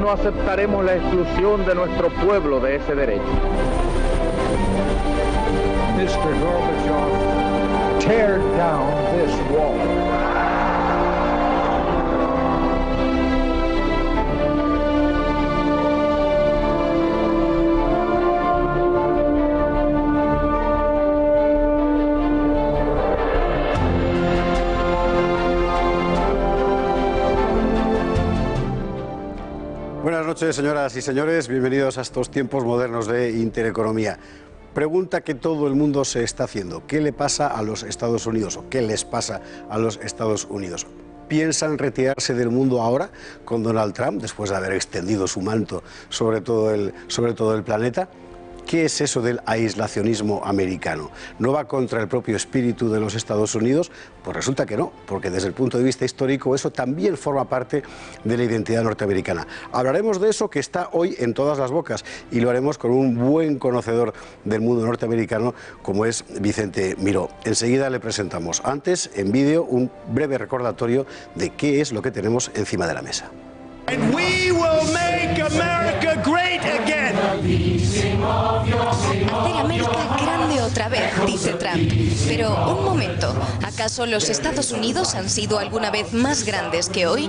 no aceptaremos la exclusión de nuestro pueblo de ese derecho. Mr. Gorbachev, tear down this wall. Buenas noches, señoras y señores, bienvenidos a estos tiempos modernos de Intereconomía. Pregunta que todo el mundo se está haciendo: ¿qué le pasa a los Estados Unidos o qué les pasa a los Estados Unidos? ¿Piensan retirarse del mundo ahora con Donald Trump, después de haber extendido su manto sobre todo el planeta? ¿Qué es eso del aislacionismo americano? ¿No va contra el propio espíritu de los Estados Unidos? Pues resulta que no, porque desde el punto de vista histórico eso también forma parte de la identidad norteamericana. Hablaremos de eso que está hoy en todas las bocas y lo haremos con un buen conocedor del mundo norteamericano como es Vicente Miró. Enseguida le presentamos. Antes, en vídeo, un breve recordatorio de qué es lo que tenemos encima de la mesa. And we will make America great again. Hacer América grande otra vez, dice Trump. Pero, un momento, ¿acaso los Estados Unidos han sido alguna vez más grandes que hoy?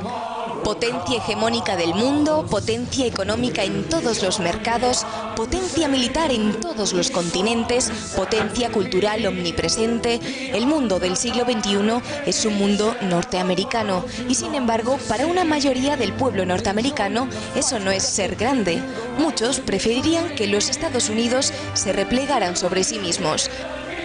Potencia hegemónica del mundo, potencia económica en todos los mercados, potencia militar en todos los continentes, potencia cultural omnipresente. El mundo del siglo XXI es un mundo norteamericano y, sin embargo, para una mayoría del pueblo norteamericano eso no es ser grande. Muchos preferirían que los Estados Unidos se replegaran sobre sí mismos.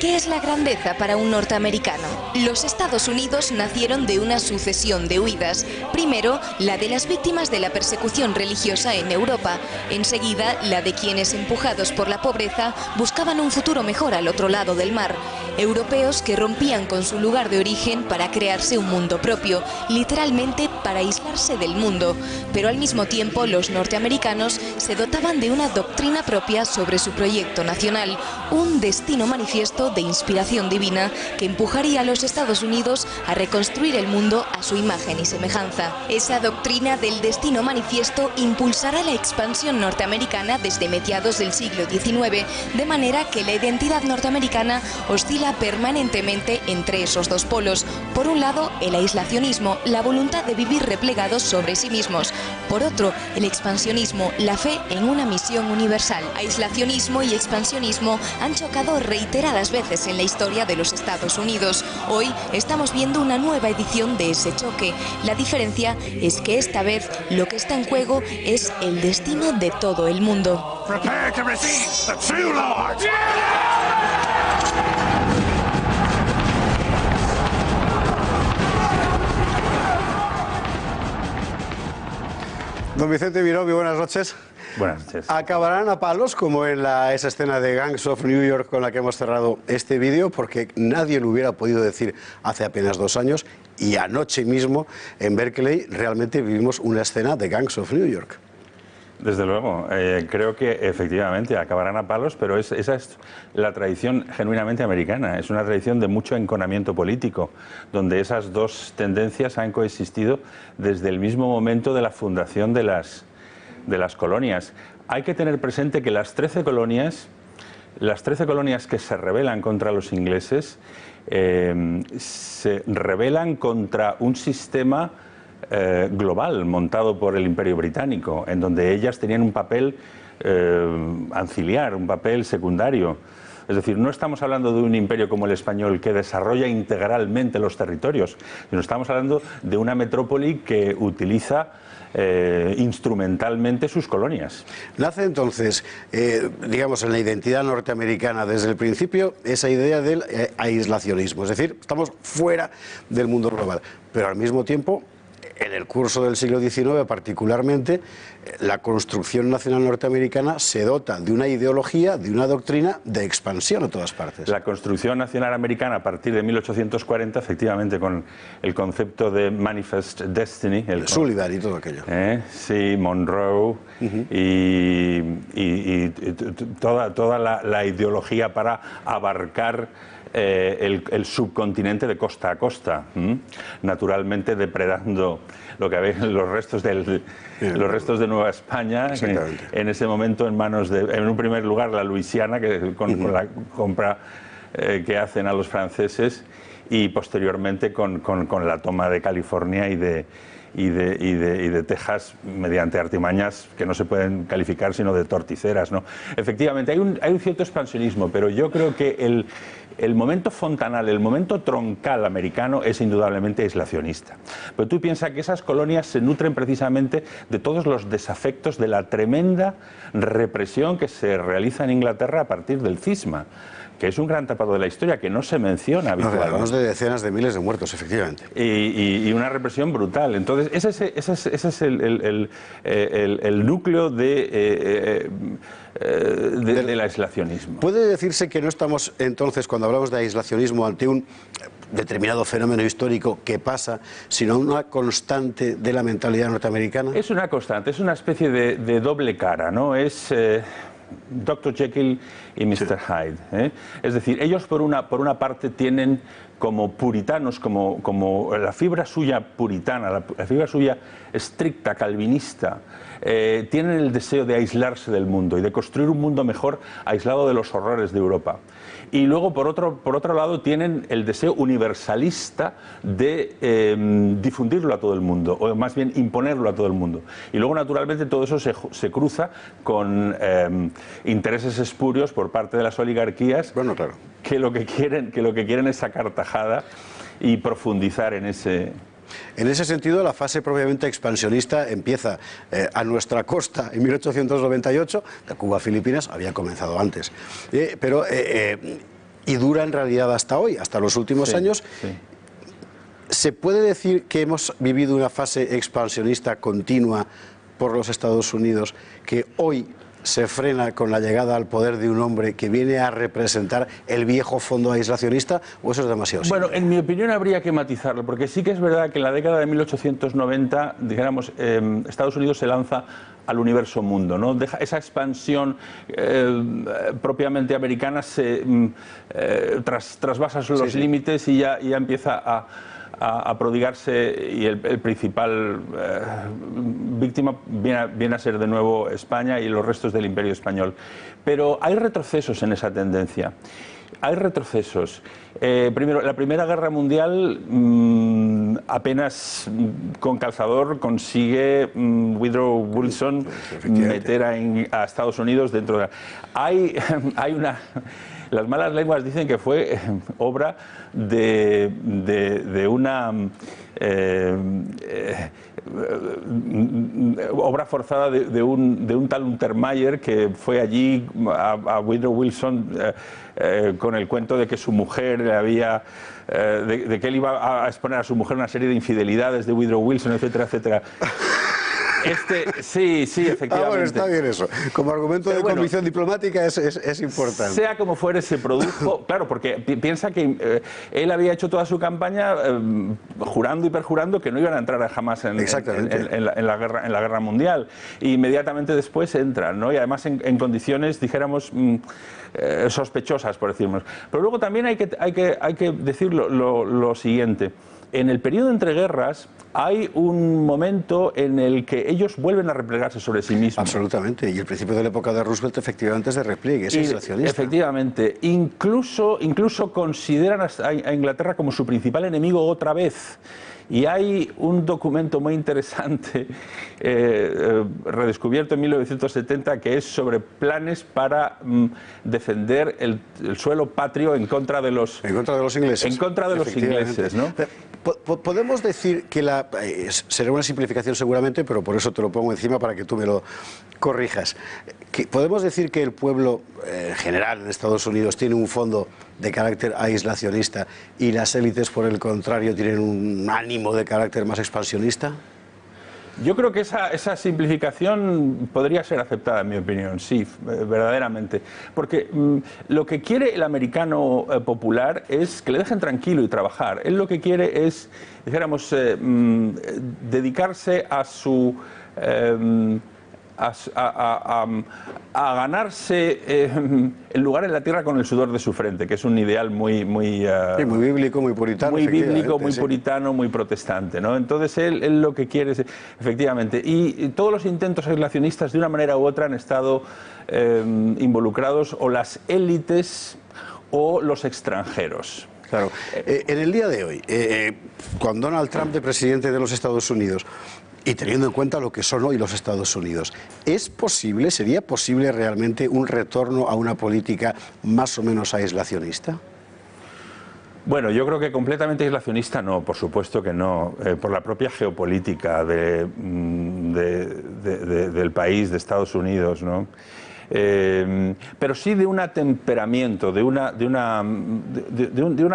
¿Qué es la grandeza para un norteamericano? Los Estados Unidos nacieron de una sucesión de huidas. Primero, la de las víctimas de la persecución religiosa en Europa. Enseguida, la de quienes, empujados por la pobreza, buscaban un futuro mejor al otro lado del mar. Europeos que rompían con su lugar de origen para crearse un mundo propio, literalmente para aislarse del mundo. Pero al mismo tiempo, los norteamericanos se dotaban de una doctrina propia sobre su proyecto nacional, un destino manifiesto de inspiración divina que empujaría a los Estados Unidos a reconstruir el mundo a su imagen y semejanza. Esa doctrina del destino manifiesto impulsará la expansión norteamericana desde mediados del siglo XIX, de manera que la identidad norteamericana oscila permanentemente entre esos dos polos. Por un lado, el aislacionismo, la voluntad de vivir replegados sobre sí mismos. Por otro, el expansionismo, la fe en una misión universal. Aislacionismo y expansionismo han chocado reiteradas veces en la historia de los Estados Unidos. Hoy estamos viendo una nueva edición de ese choque. La diferencia es que esta vez lo que está en juego es el destino de todo el mundo. Prepare to receive the true Lord. Don Vicente Miró, muy buenas noches. Buenas noches. Acabarán a palos como en esa escena de Gangs of New York con la que hemos cerrado este vídeo, porque nadie lo hubiera podido decir hace apenas 2 años, y anoche mismo en Berkeley realmente vivimos una escena de Gangs of New York. Desde luego, creo que efectivamente acabarán a palos, pero esa es la tradición genuinamente americana. Es una tradición de mucho enconamiento político, donde esas dos tendencias han coexistido desde el mismo momento de la fundación de las colonias. Hay que tener presente que las 13 colonias que se rebelan contra los ingleses se rebelan contra un sistema global montado por el Imperio Británico, en donde ellas tenían un papel anciliar, un papel secundario. Es decir, no estamos hablando de un imperio como el español que desarrolla integralmente los territorios, sino estamos hablando de una metrópoli que utiliza instrumentalmente sus colonias. Nace entonces, digamos, en la identidad norteamericana desde el principio esa idea del aislacionismo, es decir, estamos fuera del mundo global, pero al mismo tiempo, en el curso del siglo XIX particularmente, la construcción nacional norteamericana se dota de una ideología, de una doctrina de expansión a todas partes. La construcción nacional americana a partir de 1840, efectivamente, con el concepto de Manifest Destiny, el Sullivan y todo aquello. Sí, Monroe y toda la ideología para abarcar el subcontinente de costa a costa, naturalmente depredando lo que había, los restos de Nueva España, en ese momento en manos de, en un primer lugar, la Luisiana, con la compra que hacen a los franceses, y posteriormente con la toma de California y de Texas mediante artimañas que no se pueden calificar sino de torticeras, ¿no? Efectivamente, hay un cierto expansionismo, pero yo creo que el momento fontanal, el momento troncal americano es indudablemente aislacionista. Pero tú piensas que esas colonias se nutren precisamente de todos los desafectos de la tremenda represión que se realiza en Inglaterra a partir del cisma, que es un gran tapado de la historia que no se menciona habitualmente. Hablamos de decenas de miles de muertos, efectivamente. Y una represión brutal. Entonces, ese es el núcleo del aislacionismo. ¿Puede decirse que no estamos entonces, cuando hablamos de aislacionismo, ante un determinado fenómeno histórico que pasa, sino una constante de la mentalidad norteamericana? Es una constante, es una especie de doble cara, ¿no? Es Dr. Jekyll y Mr. Hyde, ¿eh? Es decir, ellos por una parte tienen como puritanos, como la fibra suya puritana, la fibra suya estricta, calvinista, tienen el deseo de aislarse del mundo y de construir un mundo mejor aislado de los horrores de Europa. Y luego, por otro lado, tienen el deseo universalista de difundirlo a todo el mundo, o más bien imponerlo a todo el mundo. Y luego, naturalmente, todo eso se cruza con intereses espurios por parte de las oligarquías, bueno, claro, que lo que quieren es sacar tajada y profundizar en ese... En ese sentido, la fase propiamente expansionista empieza a nuestra costa en 1898, de Cuba a Filipinas, había comenzado antes, y dura en realidad hasta hoy, hasta los últimos años. Sí. ¿Se puede decir que hemos vivido una fase expansionista continua por los Estados Unidos que hoy se frena con la llegada al poder de un hombre que viene a representar el viejo fondo aislacionista, o eso es demasiado simple? Bueno, en mi opinión habría que matizarlo, porque sí que es verdad que en la década de 1890, dijéramos, Estados Unidos se lanza al universo mundo, ¿no? Deja esa expansión propiamente americana, trasvasa los límites y ya empieza a prodigarse, y el principal víctima viene a ser de nuevo España y los restos del Imperio Español. Pero hay retrocesos en esa tendencia. Hay retrocesos. Primero, la Primera Guerra Mundial apenas con calzador consigue Woodrow Wilson meter a Estados Unidos dentro de... Hay una... Las malas lenguas dicen que fue obra de una obra forzada de un tal Untermeyer, que fue allí a Woodrow Wilson con el cuento de que su mujer le había... de que él iba a exponer a su mujer una serie de infidelidades de Woodrow Wilson, etcétera, etcétera. Sí, efectivamente. Bueno, está bien eso. Como argumento de convicción diplomática es importante. Sea como fuere, se produjo, claro, porque piensa que él había hecho toda su campaña jurando y perjurando que no iban a entrar jamás en la guerra mundial. E inmediatamente después entran, ¿no? Y además en condiciones, dijéramos, sospechosas, por decirlo. Pero luego también hay que decir lo siguiente. En el periodo entre guerras hay un momento en el que ellos vuelven a replegarse sobre sí mismos. Absolutamente, y el principio de la época de Roosevelt efectivamente es de repliegue, es aislacionista. Efectivamente, incluso consideran a Inglaterra como su principal enemigo otra vez. Y hay un documento muy interesante, redescubierto en 1970, que es sobre planes para defender el suelo patrio en contra de los ingleses. En contra de los ingleses, ¿no? Podemos decir que será una simplificación seguramente, pero por eso te lo pongo encima para que tú me lo corrijas. ¿Podemos decir que el pueblo en general en Estados Unidos tiene un fondo de carácter aislacionista y las élites, por el contrario, tienen un ánimo de carácter más expansionista? Yo creo que esa simplificación podría ser aceptada, en mi opinión, sí, verdaderamente. Porque lo que quiere el americano popular es que le dejen tranquilo y trabajar. Él lo que quiere es, dijéramos, dedicarse a a ganarse el lugar en la tierra con el sudor de su frente, que es un ideal muy bíblico, muy puritano. Muy bíblico, muy puritano, muy protestante, ¿no? Entonces él lo que quiere es, efectivamente, y todos los intentos aislacionistas de una manera u otra han estado involucrados o las élites o los extranjeros. Claro. En el día de hoy, con Donald Trump de presidente de los Estados Unidos, y teniendo en cuenta lo que son hoy los Estados Unidos, ¿es posible, sería posible realmente un retorno a una política más o menos aislacionista? Bueno, yo creo que completamente aislacionista no, por supuesto que no, por la propia geopolítica del país, de Estados Unidos, ¿no? Pero sí de un atemperamiento, de una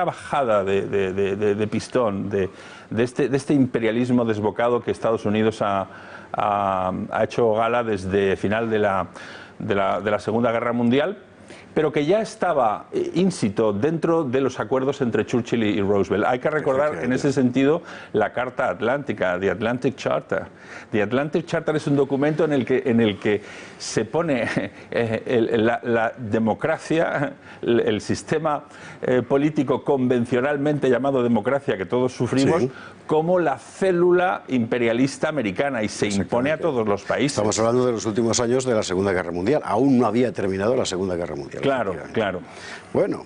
bajada de pistón, de este imperialismo desbocado que Estados Unidos ha hecho gala desde final de la Segunda Guerra Mundial, pero que ya estaba ínsito dentro de los acuerdos entre Churchill y Roosevelt. Hay que recordar en ese sentido la Carta Atlántica, The Atlantic Charter. The Atlantic Charter es un documento en el que se pone la democracia, el sistema político convencionalmente llamado democracia que todos sufrimos, sí, como la célula imperialista americana, y se impone a todos los países. Estamos hablando de los últimos años de la Segunda Guerra Mundial. Aún no había terminado la Segunda Guerra Mundial. Claro, claro. Bueno,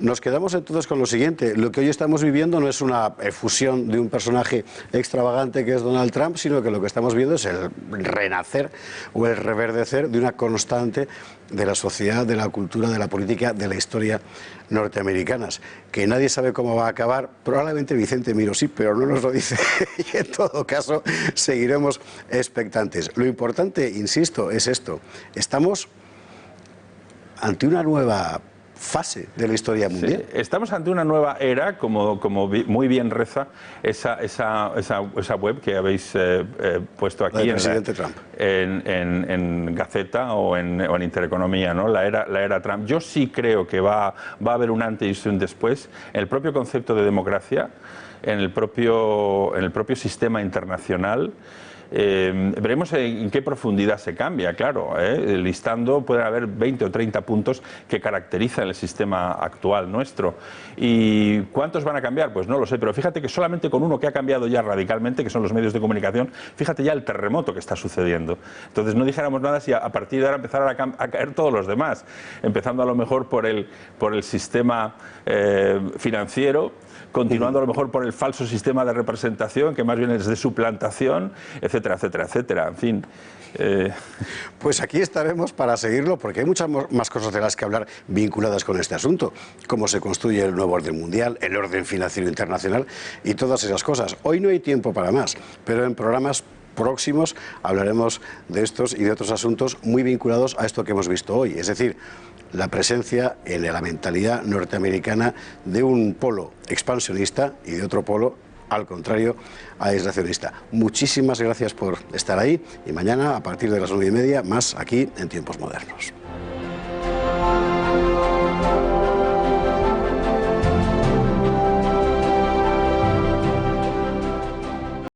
nos quedamos entonces con lo siguiente. Lo que hoy estamos viviendo no es una efusión de un personaje extravagante que es Donald Trump, sino que lo que estamos viendo es el renacer o el reverdecer de una constante de la sociedad, de la cultura, de la política, de la historia norteamericanas, que nadie sabe cómo va a acabar. Probablemente Vicente Miró sí, pero no nos lo dice, y en todo caso seguiremos expectantes. Lo importante, insisto, es esto: estamos ante una nueva fase de la historia mundial. Sí, estamos ante una nueva era, como muy bien reza esa web que habéis puesto aquí en Gaceta o en Intereconomía, ¿no? La era Trump. Yo sí creo que va a haber un antes y un después en el propio concepto de democracia, en el propio sistema internacional. Veremos en qué profundidad se cambia, claro, listando pueden haber 20 o 30 puntos que caracterizan el sistema actual nuestro. ¿Y cuántos van a cambiar? Pues no lo sé, pero fíjate que solamente con uno que ha cambiado ya radicalmente, que son los medios de comunicación, fíjate ya el terremoto que está sucediendo. Entonces no dijéramos nada si a partir de ahora empezaran a caer todos los demás, empezando a lo mejor por el sistema financiero, continuando a lo mejor por el falso sistema de representación, que más bien es de suplantación, etcétera, etcétera, etcétera. En fin. Pues aquí estaremos para seguirlo, porque hay muchas más cosas de las que hablar vinculadas con este asunto. Cómo se construye el nuevo orden mundial, el orden financiero internacional y todas esas cosas. Hoy no hay tiempo para más, pero en programas próximos hablaremos de estos y de otros asuntos muy vinculados a esto que hemos visto hoy. Es decir, la presencia en la mentalidad norteamericana de un polo expansionista y de otro polo, al contrario, aislacionista. Muchísimas gracias por estar ahí, y mañana a partir de las 9:30 más aquí en Tiempos Modernos.